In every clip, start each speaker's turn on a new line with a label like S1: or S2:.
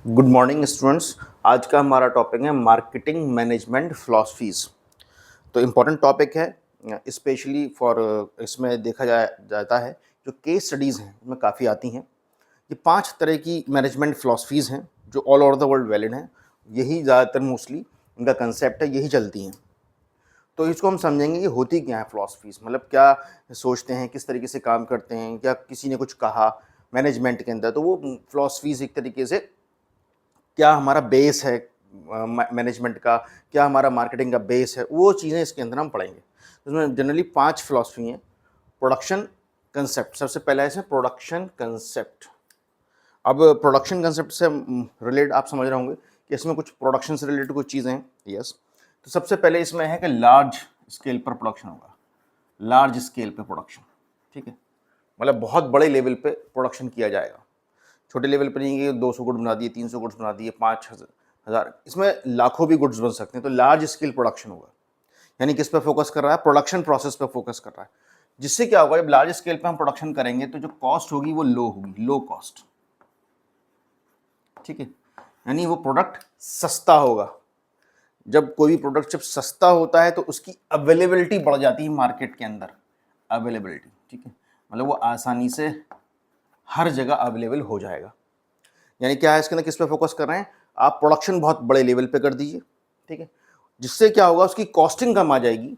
S1: Good morning students. आज का हमारा टॉपिक है मार्केटिंग मैनेजमेंट फिलॉसफीज़। तो इम्पॉर्टेंट टॉपिक है स्पेशली फॉर इसमें देखा जाता है जो केस स्टडीज़ हैं उसमें काफ़ी आती हैं। ये 5 तरह की मैनेजमेंट फिलॉसफीज़ हैं जो all over the world valid हैं। यही ज़्यादातर मोस्टली इनका कंसेप्ट है, यही चलती हैं। तो इसको हम समझेंगे कि होती क्या है फिलॉसफीज़, मतलब क्या सोचते हैं, किस तरीके से काम करते हैं, क्या किसी ने कुछ कहा मैनेजमेंट के अंदर, तो वो फिलॉसफीज़ एक तरीके से क्या हमारा बेस है मैनेजमेंट का, क्या हमारा मार्केटिंग का बेस है, वो चीज़ें इसके अंदर हम पढ़ेंगे। उसमें जनरली 5 फिलॉसफी हैं। प्रोडक्शन कंसेप्ट सबसे पहला है, इसमें प्रोडक्शन कंसेप्ट। अब प्रोडक्शन कंसेप्ट से रिलेटेड आप समझ रहे होंगे कि इसमें कुछ प्रोडक्शन से रिलेटेड कुछ चीज़ें हैं। यस, तो सबसे पहले इसमें है कि लार्ज स्केल पर प्रोडक्शन होगा। लार्ज स्केल पे प्रोडक्शन, ठीक है, मतलब बहुत बड़े लेवल पे प्रोडक्शन किया जाएगा। छोटे लेवल पर नहीं कि 200 गुड्स बना दिए, 300 गुड्स बना दिए, 5,000, इसमें लाखों भी गुड्स बन सकते हैं। तो लार्ज स्केल प्रोडक्शन होगा, यानी किस पे फोकस कर रहा है, प्रोडक्शन प्रोसेस पे फोकस कर रहा है। जिससे क्या होगा, जब लार्ज स्केल पे हम प्रोडक्शन करेंगे तो जो कॉस्ट होगी वो लो होगी, लो कॉस्ट, ठीक है, यानी वो प्रोडक्ट सस्ता होगा। जब कोई भी प्रोडक्ट जब सस्ता होता है तो उसकी अवेलेबिलिटी बढ़ जाती है मार्केट के अंदर, अवेलेबिलिटी, ठीक है, मतलब वो आसानी से हर जगह अवेलेबल हो जाएगा। यानी क्या है, इसके अंदर किस पे फोकस कर रहे हैं, आप प्रोडक्शन बहुत बड़े लेवल पे कर दीजिए, ठीक है, जिससे क्या होगा, उसकी कॉस्टिंग कम आ जाएगी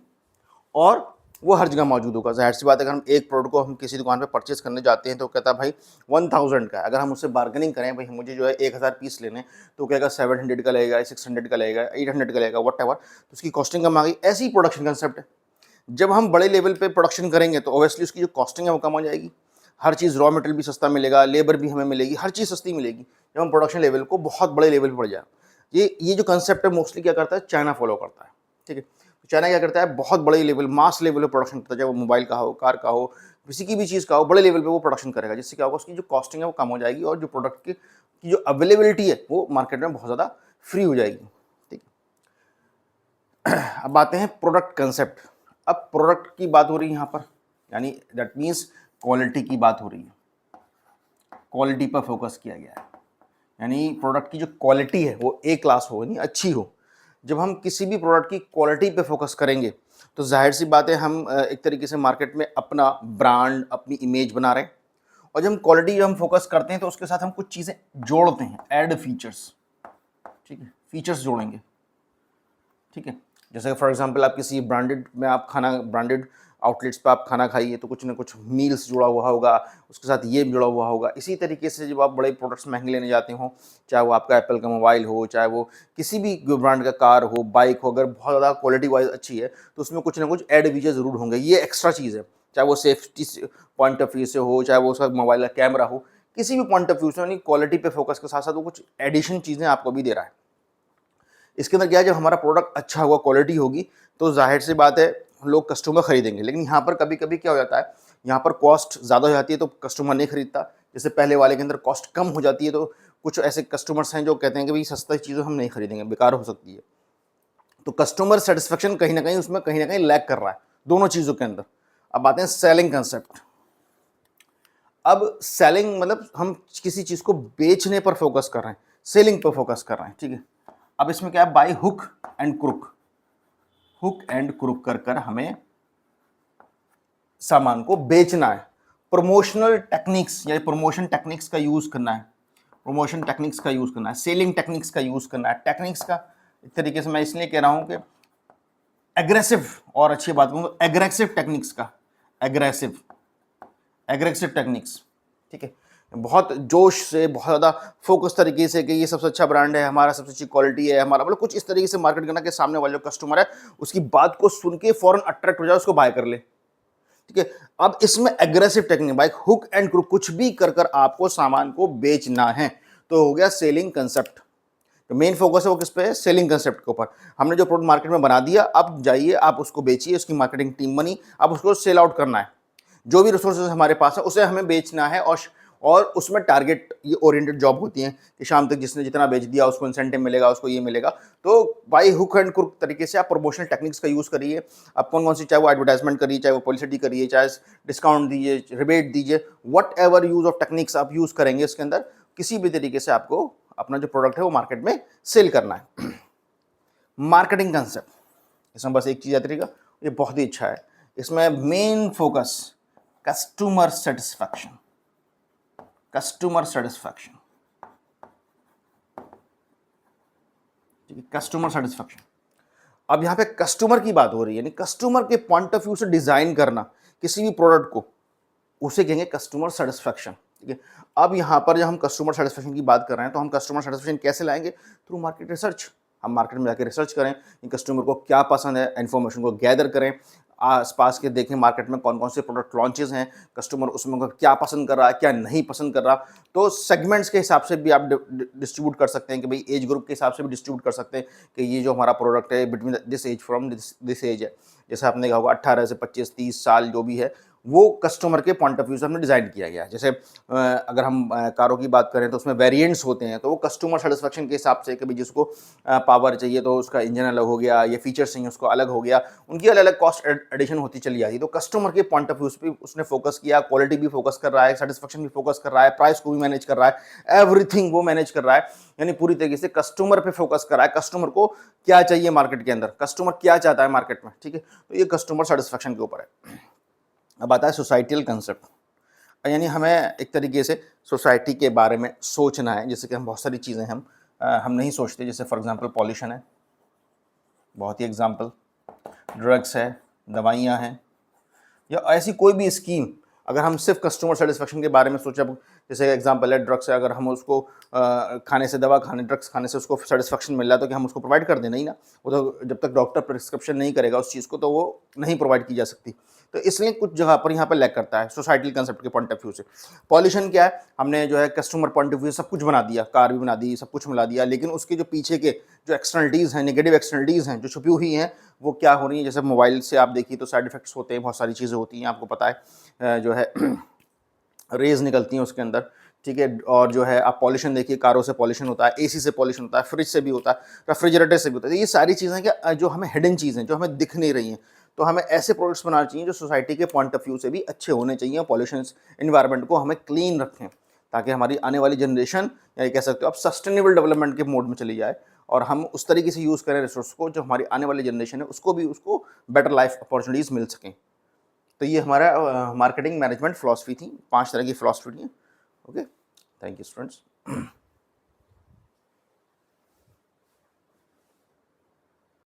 S1: और वो हर जगह मौजूद होगा। जाहिर सी बात है, अगर हम एक प्रोडक्ट को हम किसी दुकान पे परचेज करने जाते हैं तो कहता है भाई 1000 का है, अगर हम उससे बार्गेनिंग करें भाई मुझे जो है 1000 पीस लेने, तो कहेगा 700 का लगेगा, 600 का लगेगा, 800 का लगेगा, वट एवर, तो उसकी कॉस्टिंग कम आ गई। ऐसी ही प्रोडक्शन कंसेप्ट है। जब हम बड़े लेवल पे प्रोडक्शन करेंगे तो ऑब्वियसली उसकी जो कॉस्टिंग है वो कम हो जाएगी, हर चीज़ रॉ मटेरियल भी सस्ता मिलेगा, लेबर भी हमें मिलेगी, हर चीज़ सस्ती मिलेगी जब हम प्रोडक्शन लेवल को बहुत बड़े लेवल पर बढ़ जाए। ये जो कंसेप्ट है मोस्टली क्या करता है, चाइना फॉलो करता है, ठीक है। चाइना क्या करता है, बहुत बड़े लेवल, मास लेवल पे प्रोडक्शन करता है, चाहे वो मोबाइल का हो, कार का हो, किसी की भी चीज़ का हो, बड़े लेवल पे वो प्रोडक्शन करेगा, जिससे क्या होगा, उसकी जो कॉस्टिंग है वो कम हो जाएगी और जो प्रोडक्ट की जो अवेलेबिलिटी है वो मार्केट में बहुत ज़्यादा फ्री हो जाएगी, ठीक है। अब आते हैं प्रोडक्ट कंसेप्ट। अब प्रोडक्ट की बात हो रही है यहाँ पर, यानी दैट मीन्स क्वालिटी की बात हो रही है, क्वालिटी पर फोकस किया गया है, यानी प्रोडक्ट की जो क्वालिटी है वो ए क्लास हो, यानी अच्छी हो। जब हम किसी भी प्रोडक्ट की क्वालिटी पे फोकस करेंगे तो जाहिर सी बात है हम एक तरीके से मार्केट में अपना ब्रांड, अपनी इमेज बना रहे हैं। और जब हम क्वालिटी हम फोकस करते हैं तो उसके साथ हम कुछ चीज़ें जोड़ते हैं, ऐड फीचर्स, ठीक है, फीचर्स जोड़ेंगे, ठीक है। जैसे फॉर एग्जांपल आप किसी ब्रांडेड में आप खाना, ब्रांडेड आउटलेट्स पे आप खाना खाइए तो कुछ ना कुछ मील्स जुड़ा हुआ होगा, उसके साथ ये जुड़ा हुआ होगा। इसी तरीके से जब आप बड़े प्रोडक्ट्स महंगे लेने जाते हो, चाहे वो आपका एप्पल का मोबाइल हो, चाहे वो किसी भी ब्रांड का कार हो, बाइक हो, अगर बहुत ज़्यादा क्वालिटी वाइज अच्छी है तो उसमें कुछ ना कुछ ऐड फीचर ज़रूर होंगे, ये एक्स्ट्रा चीज़ है। चाहे वो सेफ्टी पॉइंट ऑफ व्यू से हो, चाहे वो उसका मोबाइल का कैमरा हो, किसी भी पॉइंट ऑफ व्यू से, यानी क्वालिटी पे फोकस के साथ साथ वो कुछ एडिशन चीज़ें आपको भी दे रहा है। इसके अंदर क्या है, जब हमारा प्रोडक्ट अच्छा होगा, क्वालिटी होगी, तो जाहिर सी बात है लोग कस्टमर खरीदेंगे। लेकिन यहाँ पर कभी कभी क्या हो जाता है, यहाँ पर कॉस्ट ज़्यादा हो जाती है तो कस्टमर नहीं खरीदता। जैसे पहले वाले के अंदर कॉस्ट कम हो जाती है तो कुछ ऐसे कस्टमर्स हैं जो कहते हैं कि भाई सस्ता चीज़ें हम नहीं खरीदेंगे, बेकार हो सकती है। तो कस्टमर सेटिस्फेक्शन कहीं ना कहीं उसमें कहीं ना कहीं लैग कर रहा है दोनों चीज़ों के अंदर। अब आते हैं सेलिंग कंसेप्ट। अब सेलिंग मतलब हम किसी चीज़ को बेचने पर फोकस कर रहे हैं, सेलिंग पर फोकस कर रहे हैं, ठीक है। अब इसमें क्या है, by hook and crook, hook and crook कर कर हमें सामान को बेचना है। प्रमोशनल टेक्निक्स या प्रमोशन टेक्निक्स का यूज करना है, प्रमोशन टेक्निक्स का यूज करना है, सेलिंग टेक्निक्स का यूज करना है। टेक्निक्स का एक तरीके से मैं इसलिए कह रहा हूं कि एग्रेसिव, और अच्छी बात कहूँ तो एग्रेसिव टेक्निक्स का, एग्रेसिव, एग्रेसिव टेक्निक्स, ठीक है, बहुत जोश से, बहुत ज़्यादा फोकस तरीके से कि ये सबसे अच्छा ब्रांड है, हमारा सबसे अच्छी क्वालिटी है हमारा, मतलब कुछ इस तरीके से मार्केट करना कि सामने वाले जो कस्टमर है उसकी बात को सुन के फौरन अट्रैक्ट हो जाए, उसको बाय कर ले, ठीक है। अब इसमें aggressive technique, by hook and crook, कुछ भी कर कर आपको सामान को बेचना है, तो हो गया सेलिंग कंसेप्ट। तो मेन फोकस है वो किस पे है, सेलिंग कंसेप्ट के ऊपर। हमने जो प्रोडक्ट मार्केट में बना दिया, अब जाइए आप उसको बेचिए, उसकी मार्केटिंग टीम बनी, अब उसको सेल आउट करना है। जो भी रिसोर्सेज हमारे पास है उसे हमें बेचना है, और उसमें टारगेट ये ओरिएंटेड जॉब होती है कि शाम तक जिसने जितना बेच दिया उसको इंसेंटिव मिलेगा, उसको ये मिलेगा। तो बाई हुक एंड क्रुक तरीके से आप प्रमोशनल टेक्निक्स का यूज़ करिए। आप कौन कौन सी, चाहे वो एडवर्टाइजमेंट करिए, चाहे वो पब्लिसिटी करिए, चाहे डिस्काउंट दीजिए, रिबेट दीजिए, what ever use of techniques आप यूज़ करेंगे इसके अंदर, किसी भी तरीके से आपको अपना जो प्रोडक्ट है वो मार्केट में सेल करना है। मार्केटिंग कंसेप्ट, इसमें बस एक चीज़ याद रखिएगा, ये बहुत ही अच्छा है। इसमें main focus customer satisfaction, customer satisfaction, ठीक है, कस्टमर सेटिस्फैक्शन। अब यहाँ पे कस्टमर की बात हो रही है, यानी कस्टमर के पॉइंट ऑफ व्यू से डिजाइन करना किसी भी प्रोडक्ट को, उसे कहेंगे कस्टमर सेटिस्फैक्शन, ठीक है। अब यहाँ पर जब हम कस्टमर सेटिस्फैक्शन की बात कर रहे हैं तो हम कस्टमर सेटिस्फैक्शन कैसे लाएंगे? Through market research. हम मार्केट में जाकर रिसर्च करें कि कस्टमर को क्या पसंद है, इन्फॉर्मेशन को गैदर करें, आसपास के देखें मार्केट में कौन कौन से प्रोडक्ट लॉन्चेस हैं, कस्टमर उसमें को क्या पसंद कर रहा है, क्या नहीं पसंद कर रहा। तो सेगमेंट्स के हिसाब से भी आप डिस्ट्रीब्यूट कर सकते हैं कि भाई एज ग्रुप के हिसाब से भी डिस्ट्रीब्यूट कर सकते हैं कि ये जो हमारा प्रोडक्ट है between this age from this age है। जैसे आपने कहा होगा 18 से 25 30 साल जो भी है वो कस्टमर के पॉइंट ऑफ व्यू से हमने डिज़ाइन किया गया है। जैसे अगर हम कारों की बात करें तो उसमें वेरिएंट्स होते हैं, तो वो कस्टमर सेटिस्फैक्शन के हिसाब से, कभी जिसको पावर चाहिए तो उसका इंजन अलग हो गया, ये फीचर्स चाहिए उसको अलग हो गया, उनकी अलग अलग कॉस्ट एडिशन होती चली जाती है। तो कस्टमर के पॉइंट ऑफ व्यू पे उसने फोकस किया, क्वालिटी भी फोकस कर रहा है, सेटिस्फैक्शन भी फोकस कर रहा है, प्राइस को भी मैनेज कर रहा है, एवरीथिंग वो मैनेज कर रहा है, यानी पूरी तरीके से कस्टमर पे फोकस कर रहा है। कस्टमर को क्या चाहिए मार्केट के अंदर, कस्टमर क्या चाहता है मार्केट में, ठीक है। तो ये कस्टमर सेटिस्फैक्शन के ऊपर है। अब आता है सोसाइटियल कंसेप्ट, यानी हमें एक तरीके से सोसाइटी के बारे में सोचना है। जैसे कि हम बहुत सारी चीज़ें हम नहीं सोचते, जैसे फॉर एग्जांपल पॉल्यूशन है, बहुत ही एग्जांपल, ड्रग्स है, दवाइयाँ हैं, या ऐसी कोई भी स्कीम। अगर हम सिर्फ कस्टमर सेटिस्फैक्शन के बारे में सोचें, जैसे एग्जांपल है ड्रग्स है, अगर हम उसको खाने से दवा खाने ड्रग्स खाने से उसको सेटिस्फैक्शन मिल रहा है तो क्या हम उसको प्रोवाइड कर दें? नहीं ना, वो तो जब तक डॉक्टर प्रिस्क्रिप्शन नहीं करेगा उस चीज़ को तो वो नहीं प्रोवाइड की जा सकती। तो इसलिए कुछ जगह पर यहाँ पर लैक करता है सोसाइटल कंसेप्ट के पॉइंट ऑफ व्यू से। पॉल्यूशन क्या है, हमने जो है कस्टमर पॉइंट ऑफ व्यू सब कुछ बना दिया, कार भी बना दी, सब कुछ मिला दिया, लेकिन उसके जो पीछे के जो एक्सटर्नलिटीज़ हैं, नेगेटिव एक्सटर्नलिटीज़ हैं जो छुपी हुई हैं, वो क्या हो रही है। जैसे मोबाइल से आप देखिए तो साइड इफेक्ट्स होते हैं, बहुत सारी चीज़ें होती हैं, आपको पता है जो है रेज निकलती हैं उसके अंदर, ठीक है। और जो है आप पॉल्यूशन देखिए, कारों से पॉल्यूशन होता है, एसी से पॉल्यूशन होता है, फ्रिज से भी होता है, रेफ्रिजरेटर से भी होता है। ये सारी चीज़ें क्या जो हमें हिडन चीज़ें जो हमें दिख नहीं रही हैं। तो हमें ऐसे प्रोडक्ट्स बनाना चाहिए जो सोसाइटी के पॉइंट ऑफ व्यू से भी अच्छे होने चाहिए, पॉल्यूशन इन्वायरमेंट को हमें क्लीन रखें, ताकि हमारी आने वाली जनरेशन, या ये कह सकते हो आप सस्टेनेबल डेवलपमेंट के मोड में चली जाए, और हम उस तरीके से यूज़ करें रिसोर्स को जो हमारी आने वाली जनरेशन है उसको भी उसको बेटर लाइफ अपॉर्चुनिटीज़ मिल सकें। तो ये हमारा मार्केटिंग मैनेजमेंट फिलॉसफी थी, 5 तरह की फिलॉसफी थी। Okay, thank you students.